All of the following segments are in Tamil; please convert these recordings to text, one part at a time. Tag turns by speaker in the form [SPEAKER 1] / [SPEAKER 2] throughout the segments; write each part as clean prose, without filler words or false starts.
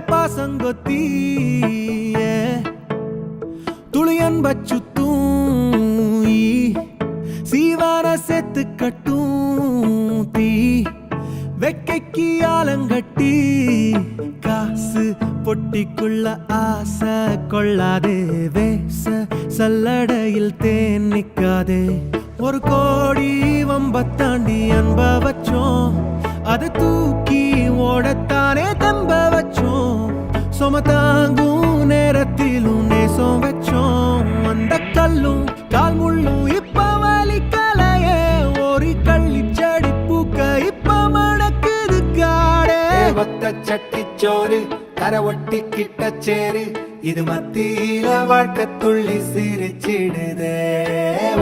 [SPEAKER 1] பாசங்கொத்தி துளியன் பச்சுத்தூ சீவான செத்து கட்டும் தீ வெக்கைக்கு ஆலங்கட்டி காசு பொட்டிக்குள்ள ஆசை கொள்ளாதே வேச சல்லடையில் தேன் நிக்காதே ஒரு கோடி வம்பத்தாண்டி அன்ப வச்சோம் அதை தூக்கி ஓடத்தானே தம்ப வச்சோம் சுமத்தாங்கும் நேரத்திலும் நேசம் வச்சோம் அந்த கல்லும் கால் முள்ளும் இப்ப வலிக்கலையே ஒரு கள்ளி செடி பூக்க இப்ப மணக்குது காடே
[SPEAKER 2] ஒத்த சட்டி சோறு கரை ஒட்டி கிட்ட சேரு இது மத்தியில வாழ்க்கை துள்ளி சிரிச்சிடுதே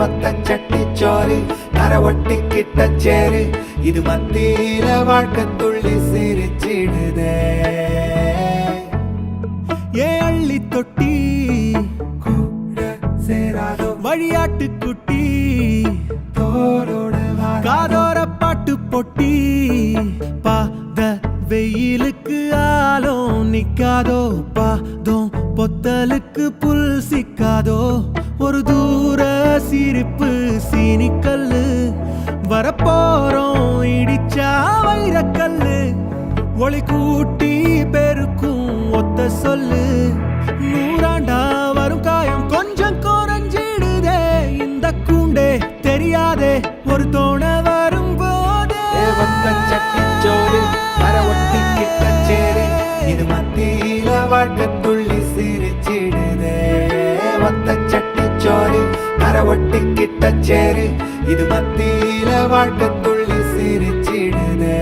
[SPEAKER 2] ஒத்த சட்டி சோறு கரை ஒட்டி கிட்ட சேரு இது மத்தியில வாழ்க்கை துள்ளி சிரிச்சிடுதே
[SPEAKER 1] ஏ அள்ளி தொட்டி
[SPEAKER 2] கூட சேராதோ
[SPEAKER 1] வழியாட்டு குட்டி
[SPEAKER 2] தோரோட
[SPEAKER 1] காதோர பாட்டு பொட்டி பாத வெயிலுக்கு ஆலும் நிக்காதோ பாதம் பொத்தலுக்கு புல் சிக்காதோ ஒரு தூர சிரிப்பு சீனிக்கல்லு வரப்போறோம் இடிச்சா வைரக்கல்லு ஒளி கூட்டி பெருக்கும் ஒத்த சொல்லு நூறாண்டா வரும் காயம் கொஞ்சம் குறைஞ்சிடுதே இந்த கூண்டே தெரியாதே ஒரு தோண வரும் போதே
[SPEAKER 2] ஒத்த சட்டி சோறு கரை ஒட்டி கிட்ட சேரு இது மத்தியில வாழ்க்கை துள்ளி சிரிச்சிடுதே ஒத்த சட்டி சோறு கரை ஒட்டி கிட்ட சேரு இது மத்தியில வாழ்க்கை துள்ளி சிரிச்சிடுதே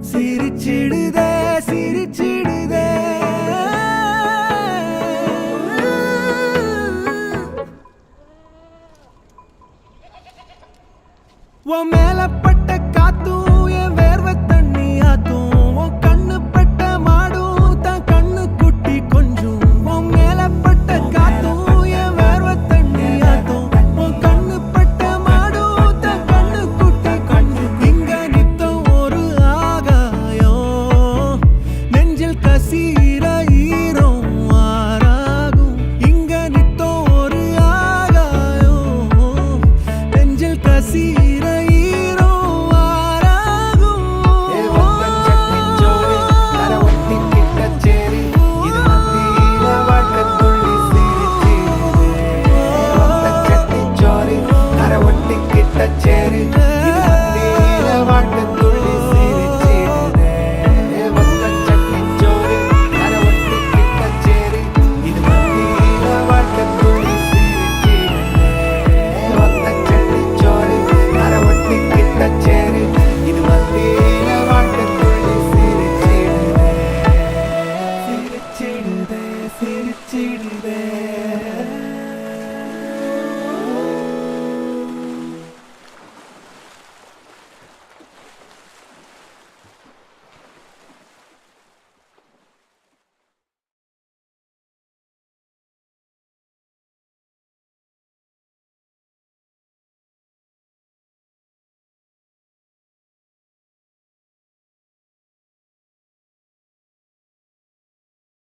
[SPEAKER 1] சிரிச்சிடுதே சிரிச்சிடுதே உன் மேல பட்ட காத்தும் என் வேர்வை தண்ணி ஆத்தும் உன் கண்ணு பட்ட மாடும் தான் கண்ணு குட்டி கொஞ்சம் உன் மேல பட்ட காத்தும் என் வேர்வை தண்ணி ஆத்தும் உன் கண்ணு பட்ட மாடும் தான் கண்ணு குட்டி கொஞ்சம் இங்க நித்தம் ஒரு ஆகாயம் நெஞ்சில் கசீர ஈரம் ஆறாகும் இங்க நித்தம் ஒரு ஆகாயம் நெஞ்சில் கசீர